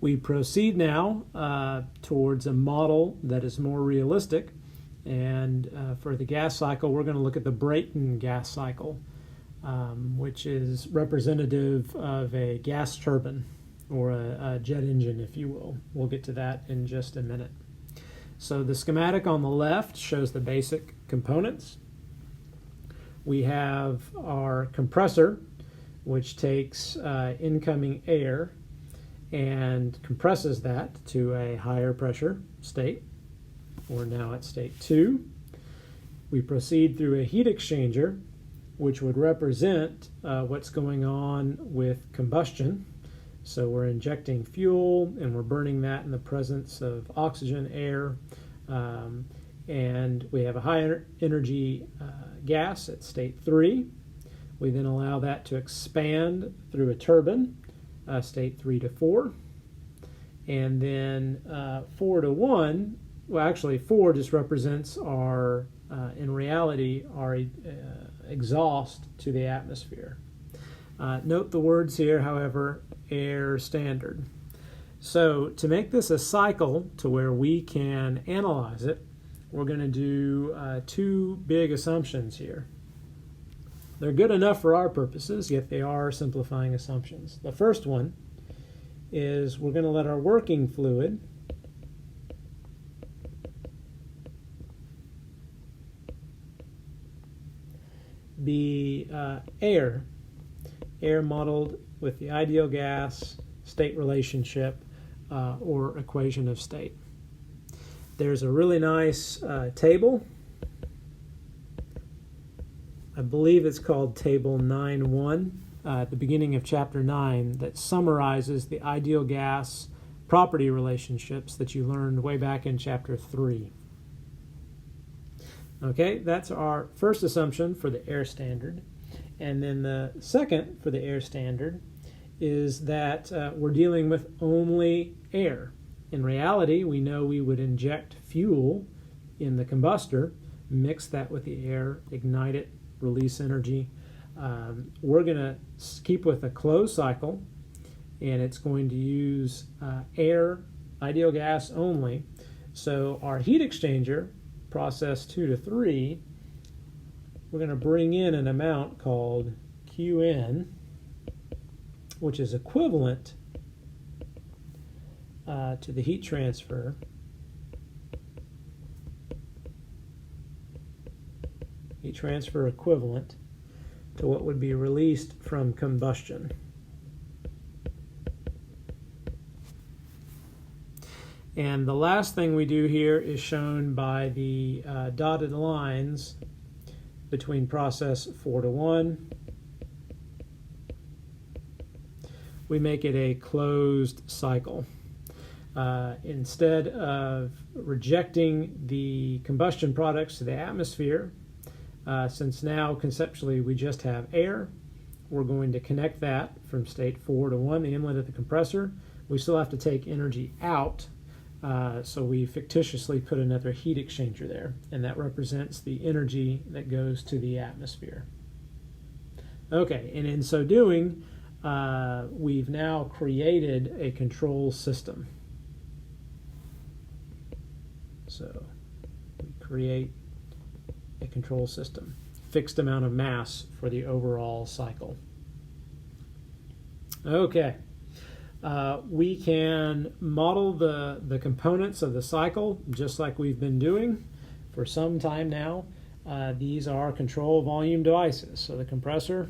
We proceed now towards a model that is more realistic, and for the gas cycle we're going to look at the Brayton gas cycle, which is representative of a gas turbine or a jet engine, if you will. We'll get to that in just a minute. So the schematic on the left shows the basic components. We have our compressor, which takes incoming air and compresses that to a higher pressure state. We're now at state 2. We proceed through a heat exchanger, which would represent what's going on with combustion. So we're injecting fuel and we're burning that in the presence of oxygen, air, and we have a high energy gas at state 3. We then allow that to expand through a turbine, state 3 to 4. And then 4 to 1, well actually 4 just represents our, in reality, our exhaust to the atmosphere. Note the words here, however, air standard. So to make this a cycle to where we can analyze it, we're going to do 2 big assumptions here. They're good enough for our purposes, yet they are simplifying assumptions. The first one is we're going to let our working fluid be air modeled with the ideal gas state relationship or equation of state. There's a really nice table. I believe it's called Table 9.1 at the beginning of Chapter 9 that summarizes the ideal gas property relationships that you learned way back in Chapter 3. Okay, that's our first assumption for the air standard. And then the second for the air standard is that we're dealing with only air. In reality, we know we would inject fuel in the combustor, mix that with the air, ignite it, release energy. We're going to keep with a closed cycle, and it's going to use air, ideal gas only. So our heat exchanger, process 2 to 3, we're going to bring in an amount called Qn, which is equivalent to the heat transfer equivalent to what would be released from combustion. And the last thing we do here is shown by the dotted lines between process 4 to 1. We make it a closed cycle. Instead of rejecting the combustion products to the atmosphere, since now conceptually we just have air, we're going to connect that from state 4 to 1, the inlet of the compressor. We still have to take energy out, so we fictitiously put another heat exchanger there, and that represents the energy that goes to the atmosphere. Okay, and in so doing, we've now created a control system. So we create a control system, fixed amount of mass for the overall cycle. Okay, we can model the components of the cycle just like we've been doing for some time now. These are control volume devices. So the compressor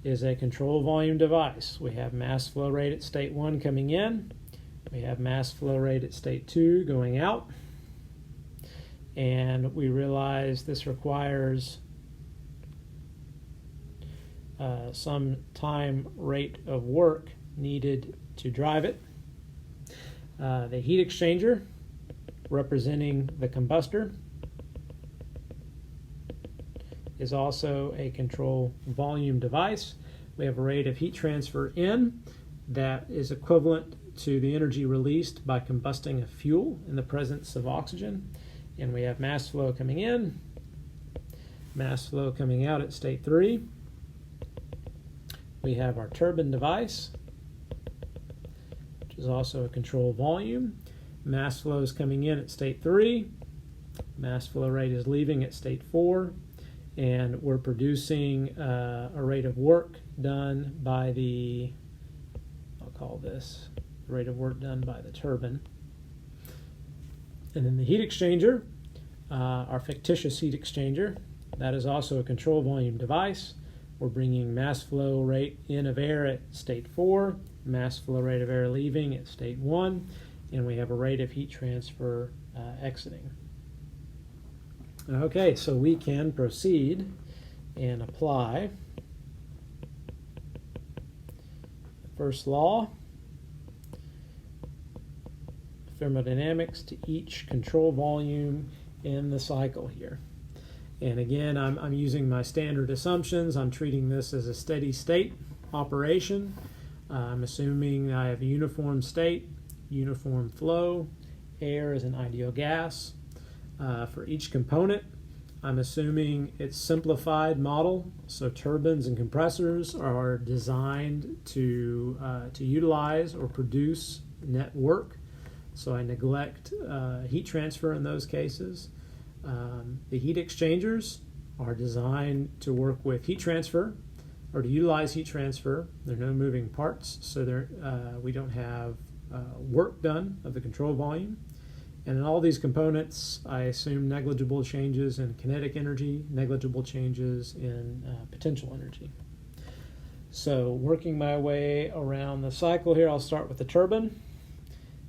is a control volume device. We have mass flow rate at state 1 coming in. We have mass flow rate at state 2 going out. And we realize this requires some time rate of work needed to drive it. The heat exchanger, representing the combustor, is also a control volume device. We have a rate of heat transfer in that is equivalent to the energy released by combusting a fuel in the presence of oxygen. And we have mass flow coming in, mass flow coming out at state 3. we have our turbine device, which is also a control volume. Mass flow is coming in at state 3. Mass flow rate is leaving at state 4. And we're producing a rate of work done by the, I'll call this rate of work done by the turbine. And then the heat exchanger, our fictitious heat exchanger, that is also a control volume device. We're bringing mass flow rate in of air at state 4, mass flow rate of air leaving at state 1, and we have a rate of heat transfer exiting. Okay, so we can proceed and apply the first law, thermodynamics, to each control volume in the cycle here. And again, I'm using my standard assumptions. I'm treating this as a steady state operation. I'm assuming I have a uniform state, uniform flow, air is an ideal gas. For each component, I'm assuming it's simplified model, so turbines and compressors are designed to utilize or produce net work, so I neglect heat transfer in those cases. The heat exchangers are designed to work with heat transfer or to utilize heat transfer. There are no moving parts, so we don't have work done of the control volume. And in all these components, I assume negligible changes in kinetic energy, negligible changes in potential energy. So working my way around the cycle here, I'll start with the turbine.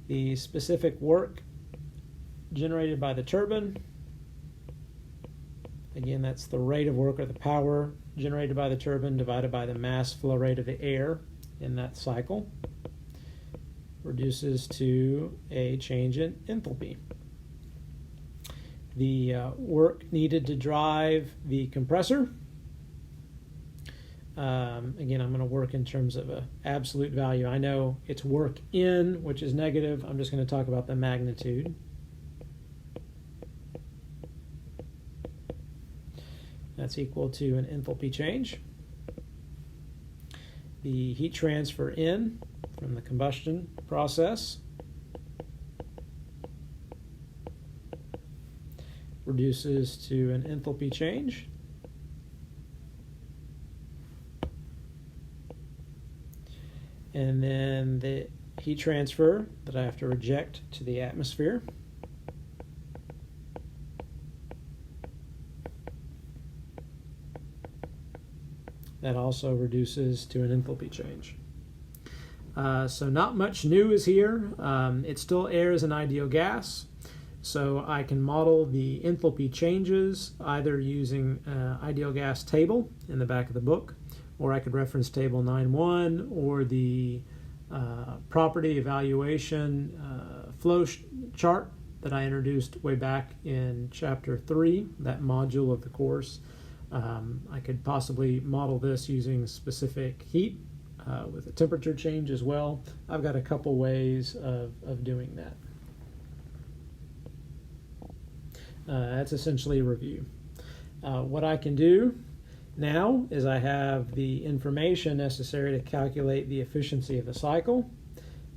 The specific work generated by the turbine, again, that's the rate of work or the power generated by the turbine divided by the mass flow rate of the air in that cycle, reduces to a change in enthalpy. The work needed to drive the compressor, again, I'm going to work in terms of an absolute value. I know it's work in, which is negative. I'm just going to talk about the magnitude. That's equal to an enthalpy change. The heat transfer in from the combustion process reduces to an enthalpy change. And then the heat transfer that I have to reject to the atmosphere. That also reduces to an enthalpy change. So not much new is here. It's still air as an ideal gas. So I can model the enthalpy changes either using ideal gas table in the back of the book, or I could reference table 9.1 or the property evaluation flow chart that I introduced way back in chapter 3, that module of the course. I could possibly model this using specific heat with a temperature change as well. I've got a couple ways of doing that. That's essentially a review. What I can do now is I have the information necessary to calculate the efficiency of the cycle.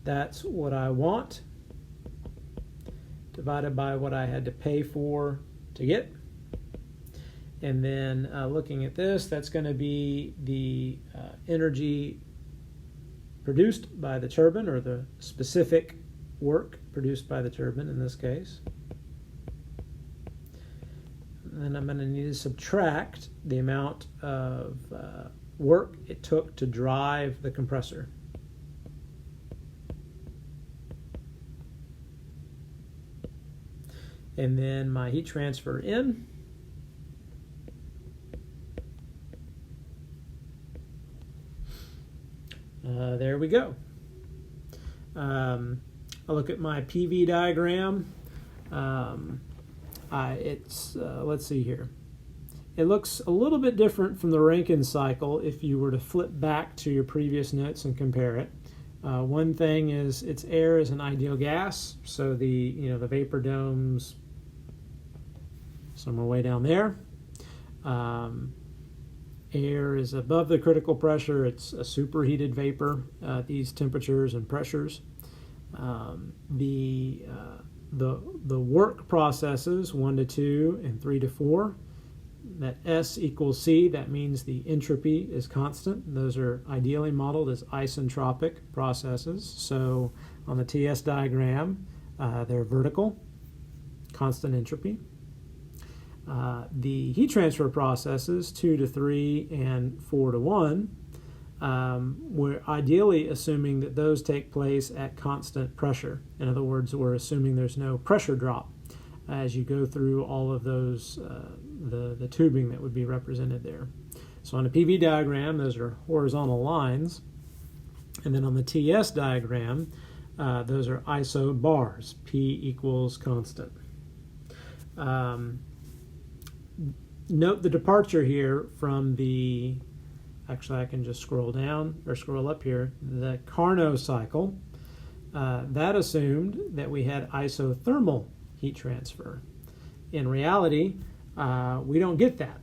That's what I want, divided by what I had to pay for to get. And then looking at this, that's going to be the energy produced by the turbine, or the specific work produced by the turbine in this case. And then I'm going to need to subtract the amount of work it took to drive the compressor. And then my heat transfer in. There we go. I'll look at my PV diagram. Let's see here. It looks a little bit different from the Rankine cycle if you were to flip back to your previous notes and compare it. One thing is its air is an ideal gas, so the vapor dome's somewhere way down there. air is above the critical pressure, it's a superheated vapor at these temperatures and pressures. The work processes 1 to 2 and 3 to 4. That S equals C, that means the entropy is constant. Those are ideally modeled as isentropic processes. So on the TS diagram, they're vertical, constant entropy. The heat transfer processes 2 to 3 and 4 to 1, we're ideally assuming that those take place at constant pressure. In other words, we're assuming there's no pressure drop as you go through all of those, the tubing that would be represented there. So on a PV diagram, those are horizontal lines. And then on the TS diagram, those are iso bars, P equals constant. Note the departure here from the, actually I can just scroll down or scroll up here, the Carnot cycle. That assumed that we had isothermal heat transfer. In reality, we don't get that.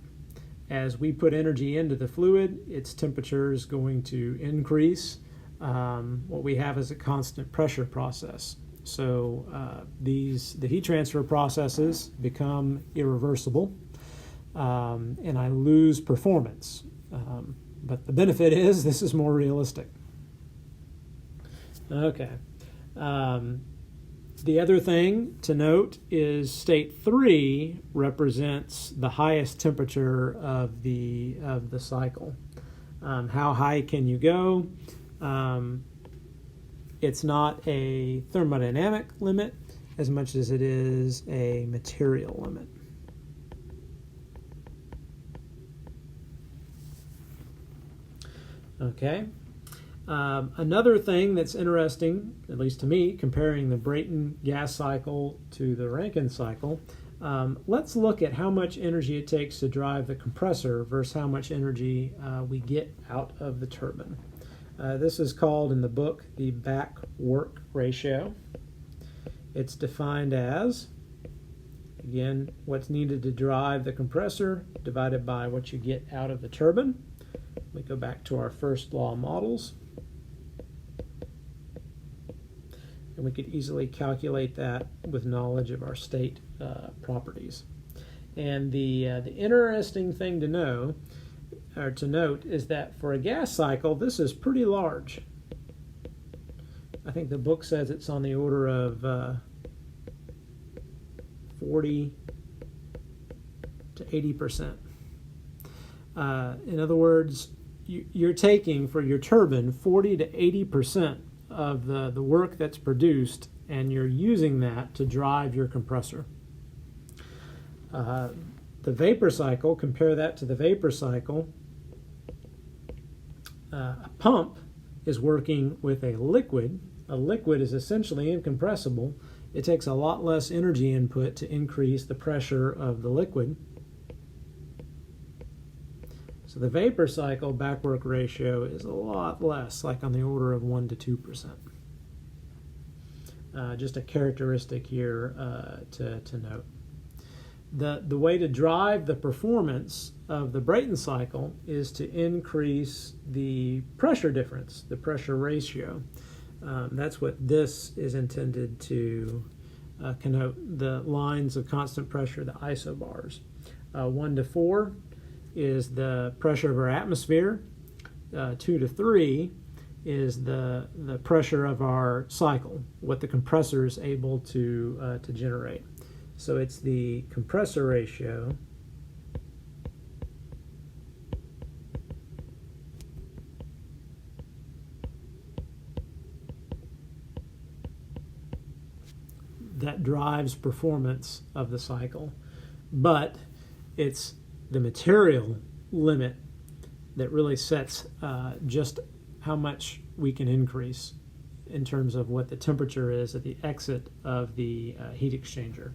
As we put energy into the fluid, its temperature is going to increase. What we have is a constant pressure process. So the heat transfer processes become irreversible, and I lose performance. But the benefit is this is more realistic. Okay. The other thing to note is state 3 represents the highest temperature of the cycle. How high can you go? It's not a thermodynamic limit as much as it is a material limit. Okay. Another thing that's interesting, at least to me, comparing the Brayton gas cycle to the Rankine cycle, let's look at how much energy it takes to drive the compressor versus how much energy we get out of the turbine. This is called in the book the back work ratio. It's defined as, again, what's needed to drive the compressor divided by what you get out of the turbine. We go back to our first law models, and we could easily calculate that with knowledge of our state properties. And the interesting thing to know, or to note, is that for a gas cycle, this is pretty large. I think the book says it's on the order of 40 to 80%. In other words, you're taking for your turbine 40 to 80% of the work that's produced, and you're using that to drive your compressor. The vapor cycle, compare that to the vapor cycle. A pump is working with a liquid. A liquid is essentially incompressible. It takes a lot less energy input to increase the pressure of the liquid. So the vapor cycle backwork ratio is a lot less, like on the order of 1 to 2%. Just a characteristic here to note. The way to drive the performance of the Brayton cycle is to increase the pressure difference, the pressure ratio. That's what this is intended to connote, the lines of constant pressure, the isobars. 1 to 4 is the pressure of our atmosphere. 2 to 3 is the pressure of our cycle, what the compressor is able to generate. So it's the compressor ratio that drives performance of the cycle. But it's the material limit that really sets just how much we can increase in terms of what the temperature is at the exit of the heat exchanger.